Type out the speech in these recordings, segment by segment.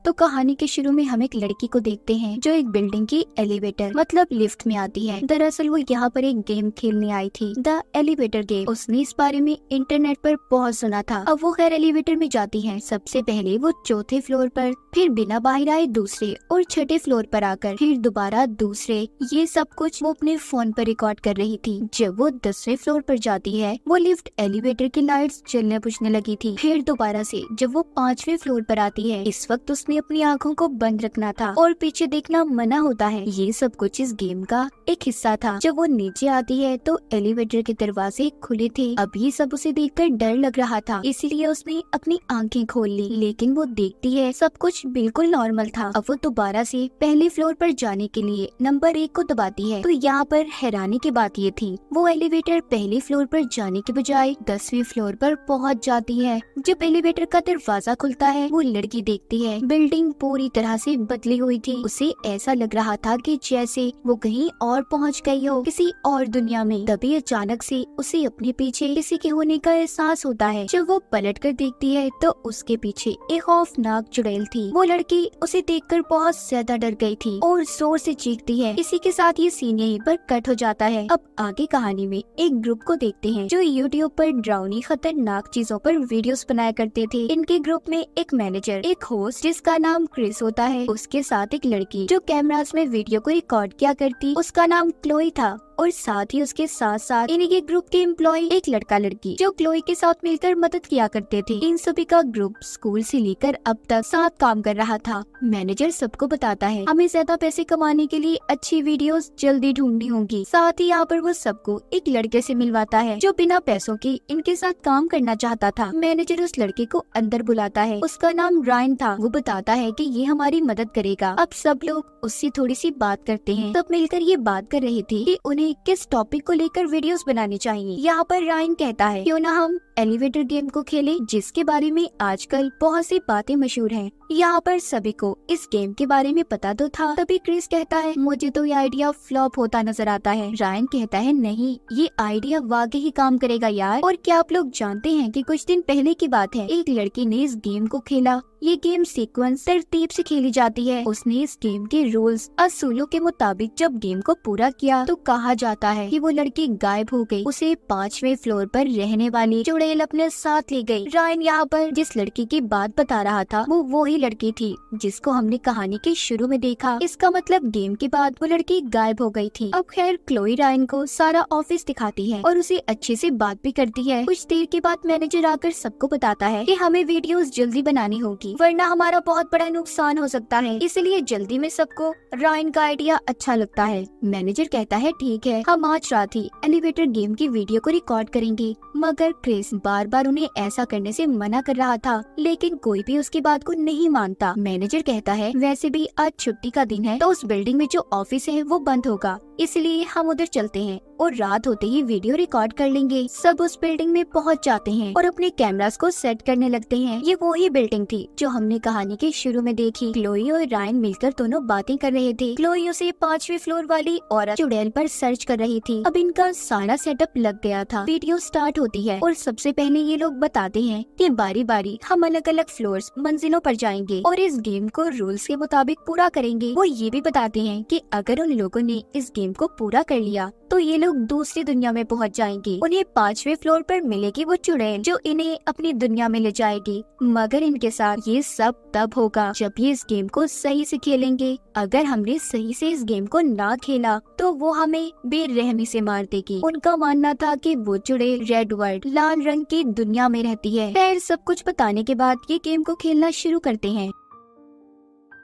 तो कहानी के शुरू में हम एक लड़की को देखते हैं जो एक बिल्डिंग की एलिवेटर मतलब लिफ्ट में आती है। दरअसल वो यहाँ पर एक गेम खेलने आई थी, द एलिवेटर गेम। उसने इस बारे में इंटरनेट पर बहुत सुना था। अब वो खैर एलिवेटर में जाती है। सबसे पहले वो चौथे फ्लोर पर, फिर बिना बाहर आए दूसरे और छठे फ्लोर पर आकर फिर दोबारा दूसरे। ये सब कुछ वो अपने फोन पर रिकॉर्ड कर रही थी। जब वो 10वें फ्लोर पर जाती है, वो लिफ्ट एलिवेटर की लाइट्स जलने बुझने लगी थी। फिर दोबारा से जब वो 5वें फ्लोर पर आती है, इस वक्त उसने अपनी आंखों को बंद रखना था और पीछे देखना मना होता है। ये सब कुछ इस गेम का एक हिस्सा था। जब वो नीचे आती है तो एलिवेटर के दरवाजे खुले थे। अब ये सब उसे देखकर डर लग रहा था, इसलिए उसने अपनी आंखें खोल ली। लेकिन वो देखती है सब कुछ बिल्कुल नॉर्मल था। अब वो दोबारा से पहले फ्लोर पर जाने के लिए नंबर 1 को दबाती है। तो यहाँ पर हैरानी की बात ये थी, वो एलिवेटर पहले फ्लोर पर जाने के बजाय 10वें फ्लोर पर पहुँच जाती है। जब एलिवेटर का दरवाजा खुलता है, वो लड़की देखती है बिल्डिंग पूरी तरह से बदली हुई थी। उसे ऐसा लग रहा था कि जैसे वो कहीं और पहुंच गई हो, किसी और दुनिया में। तभी अचानक से उसे अपने पीछे किसी के होने का एहसास होता है। जब वो पलट कर देखती है तो उसके पीछे एक खौफनाक चुड़ैल थी। वो लड़की उसे देखकर बहुत ज्यादा डर गई थी और जोर से चीखती है। इसी के साथ ये सीन यहीं पर कट हो जाता है। अब आगे कहानी में एक ग्रुप को देखते हैं जो यूट्यूब पर डरावनी खतरनाक चीजों पर वीडियोस बनाया करते थे। इनके ग्रुप में एक मैनेजर, एक होस्ट जिसका नाम क्रिस होता है, उसके साथ एक लड़की जो कैमरास में वीडियो को रिकॉर्ड किया करती, उसका नाम क्लोई था। और साथ ही उसके साथ साथ इन्हीं के ग्रुप के एम्प्लॉय एक लड़का लड़की जो क्लोई के साथ मिलकर मदद किया करते थे। इन सभी का ग्रुप स्कूल से लेकर अब तक साथ काम कर रहा था। मैनेजर सबको बताता है हमें ज्यादा पैसे कमाने के लिए अच्छी वीडियोस जल्दी ढूंढनी होंगी। साथ ही यहाँ पर वो सबको एक लड़के से मिलवाता है जो बिना पैसों के इनके साथ काम करना चाहता था। मैनेजर उस लड़के को अंदर बुलाता है, उसका नाम रायन था। वो बताता है कि ये हमारी मदद करेगा। अब सब लोग उससे थोड़ी सी बात करते हैं। सब मिलकर ये बात कर रहे थे कि उन्हें किस टॉपिक को लेकर वीडियोस बनानी चाहिए। यहाँ पर रायन कहता है क्यों ना हम एलिवेटर गेम को खेलें, जिसके बारे में आजकल बहुत सी बातें मशहूर हैं। यहाँ पर सभी को इस गेम के बारे में पता तो था। तभी क्रिस कहता है मुझे तो ये आइडिया फ्लॉप होता नजर आता है। रायन कहता है नहीं, ये आइडिया वाकई ही काम करेगा यार। और क्या आप लोग जानते हैं कि कुछ दिन पहले की बात है, एक लड़की ने इस गेम को खेला। ये गेम सीक्वेंस तरतीब से खेली जाती है। उसने इस गेम के रूल्स असूलों के मुताबिक जब गेम को पूरा किया तो कहा जाता है कि वो लड़की गायब हो गई। उसे 5वें फ्लोर पर रहने वाली चुड़ैल अपने साथ ले गई। रायन यहाँ पर जिस लड़की की बात बता रहा था वो ही लड़की थी जिसको हमने कहानी के शुरू में देखा। इसका मतलब गेम के बाद वो लड़की गायब हो गई थी। अब खैर क्लोई रायन को सारा ऑफिस दिखाती है और उसे अच्छे से बात भी करती है। कुछ देर के बाद मैनेजर आकर सबको बताता है कि हमें वीडियोस जल्दी बनानी होगी वरना हमारा बहुत बड़ा नुकसान हो सकता है। इसलिए जल्दी में सबको रायन का आइडिया अच्छा लगता है। मैनेजर कहता है ठीक है, हम आज रात ही एलिवेटर गेम की वीडियो को रिकॉर्ड करेंगे। मगर क्रिस बार बार उन्हें ऐसा करने से मना कर रहा था, लेकिन कोई भी उसकी बात को नहीं मानता। मैनेजर कहता है वैसे भी आज छुट्टी का दिन है तो उस बिल्डिंग में जो ऑफिस है वो बंद होगा, इसलिए हम उधर चलते हैं और रात होते ही वीडियो रिकॉर्ड कर लेंगे। सब उस बिल्डिंग में पहुंच जाते हैं और अपने कैमरास को सेट करने लगते हैं। ये वो ही बिल्डिंग थी जो हमने कहानी के शुरू में देखी। क्लोई और रायन मिलकर दोनों बातें कर रहे थे। क्लोई उसे 5वें फ्लोर वाली औरत चुड़ैल पर सर्च कर रही थी। अब इनका सारा सेटअप लग गया था। वीडियो स्टार्ट होती है और सबसे पहले ये लोग बताते हैं कि बारी बारी हम अलग अलग फ्लोर्स मंजिलों पर जाएंगे और इस गेम को रूल्स के मुताबिक पूरा करेंगे। वो ये भी बताते हैं कि अगर उन लोगों ने इस गेम को पूरा कर लिया तो ये लोग दूसरी दुनिया में पहुंच जाएंगे। उन्हें 5वें फ्लोर पर मिलेगी वो चुड़ैल जो इन्हें अपनी दुनिया में ले जाएगी। मगर इनके साथ ये सब तब होगा जब ये इस गेम को सही से खेलेंगे। अगर हमने सही से इस गेम को ना खेला तो वो हमें बेरहमी से मार देगी। उनका मानना था कि वो चुड़ैल रेड वर्ल्ड लाल रंग की दुनिया में रहती है। फिर सब कुछ बताने के बाद ये गेम को खेलना शुरू करते हैं।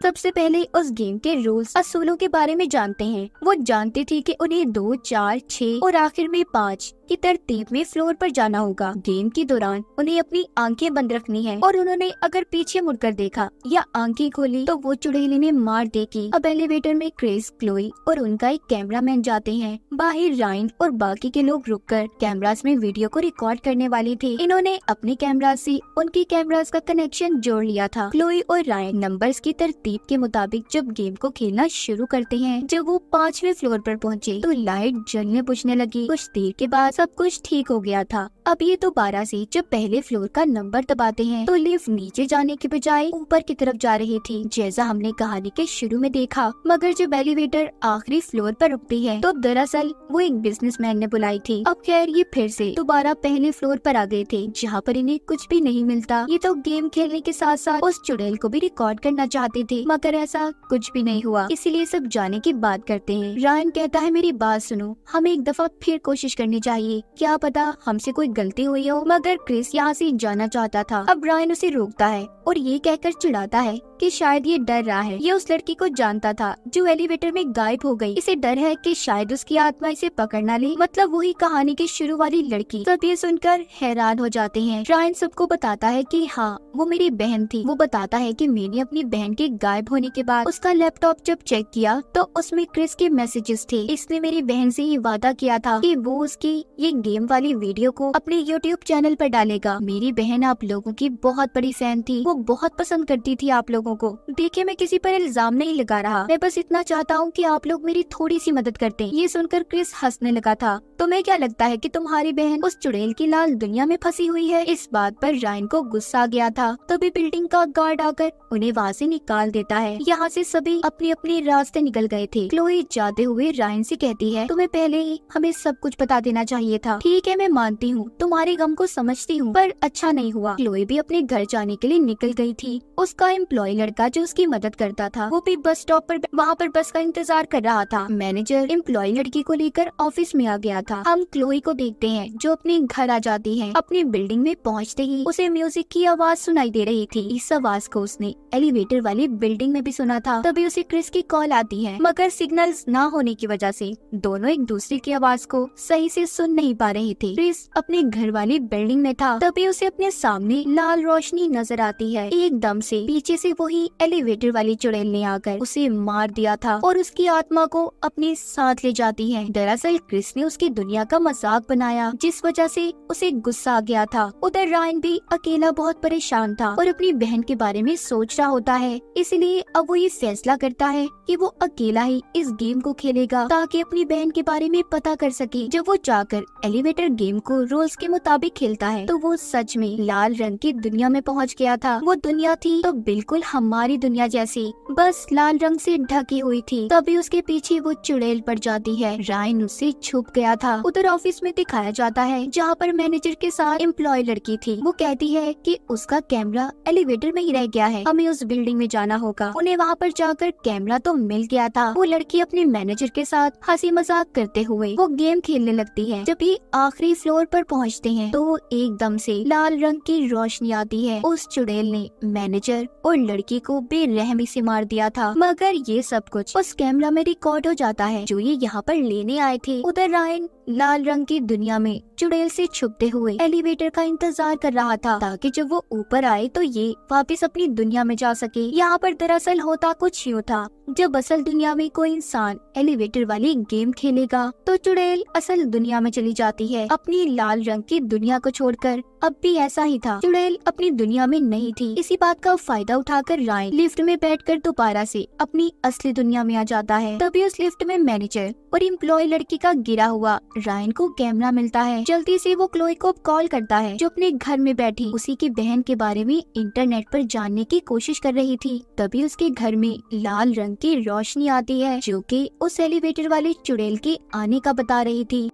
सबसे पहले उस गेम के रूल्स असूलों के बारे में जानते हैं। वो जानती थी कि उन्हें 2, 4, 6 और आखिर में 5 की तरतीब में फ्लोर पर जाना होगा। गेम के दौरान उन्हें अपनी आंखें बंद रखनी है और उन्होंने अगर पीछे मुड़कर देखा या आंखें खोली तो वो चुड़ैल इन्हें मार देगी। अब एलिवेटर में क्रिस, क्लोई और उनका एक कैमरामैन जाते हैं। बाहर रायन और बाकी के लोग रुककर कैमरास में वीडियो को रिकॉर्ड करने वाले थे। इन्होंने अपने कैमरा से उनके कैमरास का कनेक्शन जोड़ लिया था। क्लोई और रायन नंबर्स की तरतीब के मुताबिक जब गेम को खेलना शुरू करते हैं। जब वो 5वें फ्लोर पर पहुँचे तो लाइट जलने बुझने लगी। कुछ देर के बाद सब कुछ ठीक हो गया था। अब ये दोबारा से जब पहले फ्लोर का नंबर दबाते हैं तो लिफ्ट नीचे जाने के बजाय ऊपर की तरफ जा रही थी, जैसा हमने कहानी के शुरू में देखा। मगर जब एलिवेटर आखिरी फ्लोर पर रुकती है तो दरअसल वो एक बिजनेसमैन ने बुलाई थी। अब खैर ये फिर से दोबारा पहले फ्लोर पर आ गए थे, जहाँ पर इन्हें कुछ भी नहीं मिलता। ये तो गेम खेलने के साथ साथ उस चुड़ैल को भी रिकॉर्ड करना चाहते थे, मगर ऐसा कुछ भी नहीं हुआ। इसीलिए सब जाने की बात करते हैं। रायन कहता है मेरी बात सुनो, हमें एक दफा फिर कोशिश करनी चाहिए, क्या पता हमसे कोई गलती हुई हो। मगर क्रिस यहाँ से जाना चाहता था। अब रायन उसे रोकता है और ये कहकर चिढ़ाता है कि शायद ये डर रहा है। ये उस लड़की को जानता था जो एलिवेटर में गायब हो गई। इसे डर है कि शायद उसकी आत्मा इसे पकड़ ना ले, मतलब वही कहानी की शुरू वाली लड़की। सब ये सुनकर हैरान हो जाते हैं। रायन सबको बताता है कि हाँ वो मेरी बहन थी। वो बताता है कि मैंने अपनी बहन के गायब होने के बाद उसका लैपटॉप जब चेक किया तो उसमें क्रिस के मैसेजेस थे। इसने मेरी बहन से ये वादा किया था कि वो उसकी ये गेम वाली वीडियो को अपने यूट्यूब चैनल पर डालेगा। मेरी बहन आप लोगों की बहुत बड़ी फैन थी, वो बहुत पसंद करती थी आप लोगों को। देखिए मैं किसी पर इल्जाम नहीं लगा रहा, मैं बस इतना चाहता हूँ कि आप लोग मेरी थोड़ी सी मदद करते। ये सुनकर क्रिस हंसने लगा था। तुम्हें क्या लगता है कि तुम्हारी बहन उस चुड़ैल की लाल दुनिया में फंसी हुई है? इस बात पर रायन को गुस्सा आ गया था। तभी बिल्डिंग का गार्ड आकर उन्हें वहाँ से निकाल देता है। यहाँ से सभी अपने अपने रास्ते निकल गए थे। क्लोई जाते हुए रायन से कहती है तुम्हें पहले ही हमें सब कुछ बता देना चाहिए था। ठीक है मैं मानती हूँ, तुम्हारे गम को समझती हूँ, पर अच्छा नहीं हुआ। क्लोई भी अपने घर जाने के लिए निकल गई थी। उसका एम्प्लॉय लड़का जो उसकी मदद करता था वो भी बस स्टॉप पर वहाँ पर बस का इंतजार कर रहा था। मैनेजर एम्प्लॉय लड़की को लेकर ऑफिस में आ गया था। हम क्लोई को देखते हैं जो अपने घर आ जाती है। अपनी बिल्डिंग में पहुँचते ही उसे म्यूजिक की आवाज सुनाई दे रही थी। इस आवाज को उसने एलिवेटर वाली बिल्डिंग में भी सुना था। तभी उसे क्रिस की कॉल आती है, मगर सिग्नल्स ना होने की वजह से दोनों एक दूसरे की आवाज को सही से सुन नहीं पा रहे थे। क्रिस अपने घर वाली बिल्डिंग में था। तभी उसे अपने सामने लाल रोशनी नजर आती है। एकदम से पीछे से वही एलिवेटर वाली चुड़ैल ने आकर उसे मार दिया था और उसकी आत्मा को अपने साथ ले जाती है। दरअसल क्रिस ने उसकी दुनिया का मजाक बनाया, जिस वजह से उसे गुस्सा आ गया था। उधर रायन भी अकेला बहुत परेशान था और अपनी बहन के बारे में सोच रहा होता है। इसलिए अब वो ये फैसला करता है कि वो अकेला ही इस गेम को खेलेगा ताकि अपनी बहन के बारे में पता कर सके। जब वो जाकर एलिवेटर गेम को रूल्स के मुताबिक खेलता है तो वो सच में लाल रंग की दुनिया में पहुंच गया था। वो दुनिया थी तो बिल्कुल हमारी दुनिया जैसी, बस लाल रंग से ढकी हुई थी। तभी उसके पीछे वो चुड़ैल पड़ जाती है। रायन उससे छुप गया था। उधर ऑफिस में दिखाया जाता है जहाँ पर मैनेजर के साथ एम्प्लॉय लड़की थी। वो कहती है कि उसका कैमरा एलिवेटर में ही रह गया है, हमें उस बिल्डिंग में जाना होगा। उन्हें वहाँ पर जाकर कैमरा तो मिल गया था। वो लड़की अपने मैनेजर के साथ हंसी मजाक करते हुए वो गेम खेलने लगती है। जब ये आखिरी फ्लोर पर पहुँचते हैं तो एकदम से लाल रंग की रोशनी आती है। उस चुड़ैल ने मैनेजर और लड़की को बेरहमी से मार दिया था, मगर ये सब कुछ उस कैमरा में रिकॉर्ड हो जाता है जो ये यहाँ पर लेने आए थे। उधर रायन लाल रंग की दुनिया में चुड़ैल से छुपते हुए एलिवेटर का इंतजार कर रहा था ताकि जब वो ऊपर आए तो ये वापस अपनी दुनिया में जा सके। यहाँ पर दरअसल होता कुछ यूँ था, जब असल दुनिया में कोई इंसान एलिवेटर वाली गेम खेलेगा तो चुड़ैल असल दुनिया में चली जाती है अपनी लाल रंग की दुनिया को छोड़कर। अब भी ऐसा ही था, चुड़ैल अपनी दुनिया में नहीं थी। इसी बात का फायदा उठाकर रायन लिफ्ट में बैठकर दोबारा से अपनी असली दुनिया में आ जाता है। तभी उस लिफ्ट में मैनेजर और एम्प्लॉय लड़की का गिरा हुआ रायन को कैमरा मिलता है। जल्दी से वो क्लोई को कॉल करता है जो अपने घर में बैठी उसी की बहन के बारे में इंटरनेट पर जानने की कोशिश कर रही थी। तभी उसके घर में लाल रंग की रोशनी आती है जो कि उस एलिवेटर वाली चुड़ैल के आने का बता रही थी।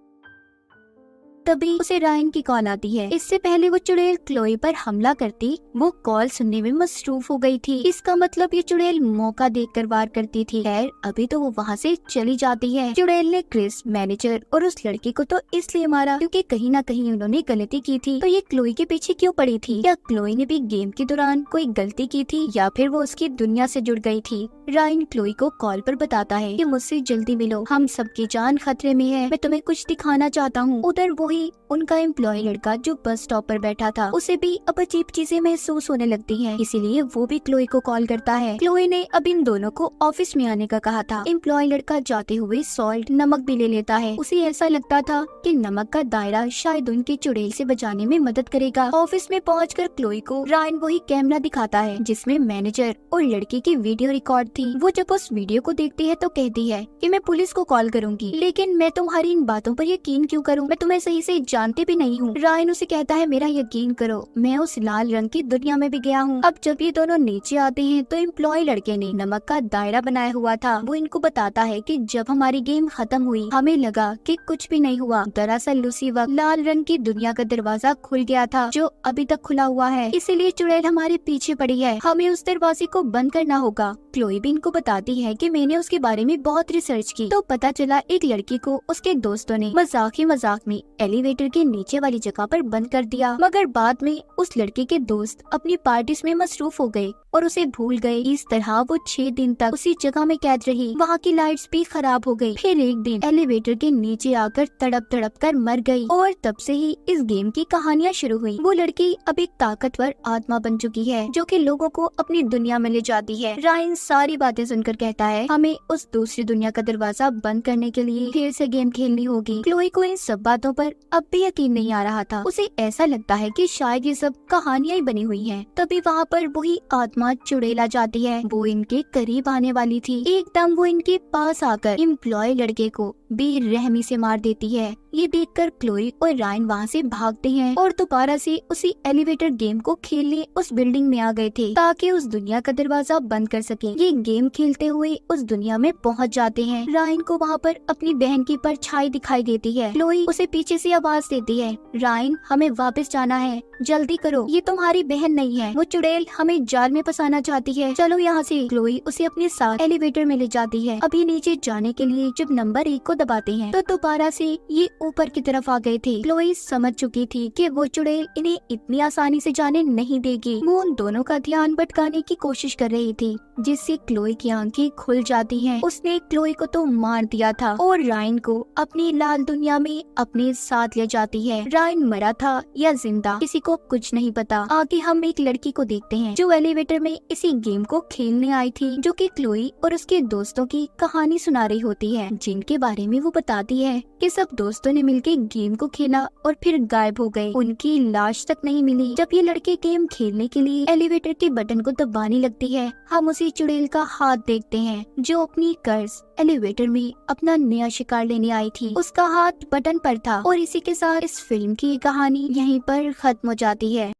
तभी उसे रायन की कॉल आती है। इससे पहले वो चुड़ैल क्लोई पर हमला करती वो कॉल सुनने में मसरूफ हो गई थी। इसका मतलब ये चुड़ैल मौका देखकर वार करती थी। खैर अभी तो वो वहाँ से चली जाती है। चुड़ैल ने क्रिस, मैनेजर और उस लड़की को तो इसलिए मारा क्योंकि कहीं ना कहीं उन्होंने गलती की थी। तो ये क्लोई के पीछे क्यों पड़ी थी? या क्लोई ने भी गेम के दौरान कोई गलती की थी या फिर वो उसकी दुनिया से जुड़ गई थी? रायन क्लोई को कॉल पर बताता है कि मुझसे जल्दी मिलो, हम सबकी जान खतरे में है, मैं तुम्हें कुछ दिखाना चाहता हूँ। उधर वही उनका एम्प्लॉय लड़का जो बस स्टॉप पर बैठा था उसे भी अब अजीब चीजें महसूस होने लगती हैं, इसीलिए वो भी क्लोई को कॉल करता है। क्लोई ने अब इन दोनों को ऑफिस में आने का कहा था। एम्प्लॉय लड़का जाते हुए सॉल्ट नमक भी ले लेता है। उसे ऐसा लगता था कि नमक का दायरा शायद उनके चुड़ैल से बचाने में मदद करेगा। ऑफिस में पहुंचकर क्लोई को रायन वही कैमरा दिखाता है जिसमें मैनेजर और लड़की की वीडियो रिकॉर्ड थी। वो जब उस वीडियो को देखती है तो कहती है कि मैं पुलिस को कॉल करूंगी, लेकिन मैं तुम्हारी इन बातों पर यकीन क्यों करूं? मैं तुम्हें सही इसे जानती भी नहीं हूँ। रायन उसे कहता है मेरा यकीन करो, मैं उस लाल रंग की दुनिया में भी गया हूँ। अब जब ये दोनों नीचे आते हैं तो एम्प्लॉय लड़के ने नमक का दायरा बनाया हुआ था। वो इनको बताता है कि जब हमारी गेम खत्म हुई हमें लगा कि कुछ भी नहीं हुआ। दरअसल उसी वक्त लाल रंग की दुनिया का दरवाजा खुल गया था जो अभी तक खुला हुआ है, इसीलिए चुड़ैल हमारे पीछे पड़ी है, हमें उस दरवाजे को बंद करना होगा। क्लोई भी इनको बताती है कि मैंने उसके बारे में बहुत रिसर्च की तो पता चला एक लड़की को उसके दोस्तों ने मजाक ही मजाक में एलिवेटर के नीचे वाली जगह पर बंद कर दिया, मगर बाद में उस लड़के के दोस्त अपनी पार्टीज में मसरूफ हो गए और उसे भूल गए। इस तरह वो 6 दिन तक उसी जगह में कैद रही। वहाँ की लाइट्स भी खराब हो गई। फिर एक दिन एलिवेटर के नीचे आकर तड़प तड़प कर मर गई और तब से ही इस गेम की कहानियाँ शुरू हुई। वो लड़की अब एक ताकतवर आत्मा बन चुकी है जो कि लोगों को अपनी दुनिया में ले जाती है। रायन सारी बातें सुनकर कहता है हमें उस दूसरी दुनिया का दरवाजा बंद करने के लिए फिर से गेम खेलनी होगी। क्लोई को इन सब बातों पर अब भी यकीन नहीं आ रहा था। उसे ऐसा लगता है कि शायद ये सब कहानियां ही बनी हुई हैं। तभी वहाँ पर वही आत्मा चुड़ैल आ जाती है। वो इनके करीब आने वाली थी। एकदम वो इनके पास आकर एम्प्लॉय लड़के को बेरहमी से मार देती है। ये देखकर क्लोई और रायन वहाँ से भागते हैं और दोबारा से उसी एलिवेटर गेम को खेलने उस बिल्डिंग में आ गए थे ताकि उस दुनिया का दरवाजा बंद कर सके। ये गेम खेलते हुए उस दुनिया में पहुँच जाते हैं। रायन को वहाँ पर अपनी बहन की परछाई दिखाई देती है। क्लोई उसे पीछे से आवाज देती है रायन हमें वापस जाना है, जल्दी करो, ये तुम्हारी बहन नहीं है, वो चुड़ैल हमें जाल में फंसाना चाहती है, चलो यहाँ से। क्लोई उसे अपने साथ एलिवेटर में ले जाती है। अभी नीचे जाने के लिए जब नंबर 1 को दबाते हैं तो दोबारा से ये ऊपर की तरफ आ गए थे। क्लोई समझ चुकी थी कि वो चुड़ैल इन्हें इतनी आसानी से जाने नहीं देगी। वो उन दोनों का ध्यान भटकाने की कोशिश कर रही थी जिससे क्लोई की आंखें खुल जाती हैं। उसने क्लोई को तो मार दिया था और रायन को अपनी लाल दुनिया में अपने साथ ले जाती है। रायन मरा था या जिंदा किसी को कुछ नहीं पता। आगे हम एक लड़की को देखते हैं जो एलिवेटर में इसी गेम को खेलने आई थी, जो कि क्लोई और उसके दोस्तों की कहानी सुना रही होती है, जिनके बारे में वो बताती है कि सब दोस्तों ने मिलकर गेम को खेला और फिर गायब हो गए। उनकी लाश तक नहीं मिली। जब ये लड़के गेम खेलने के लिए एलिवेटर के बटन को दबाने लगती है हम उसी चुड़ैल का हाथ देखते हैं जो अपनी कर्ज एलिवेटर में अपना नया शिकार लेने आई थी। उसका हाथ बटन पर था और इसी के साथ इस फिल्म की कहानी यहीं पर खत्म हो जाती है।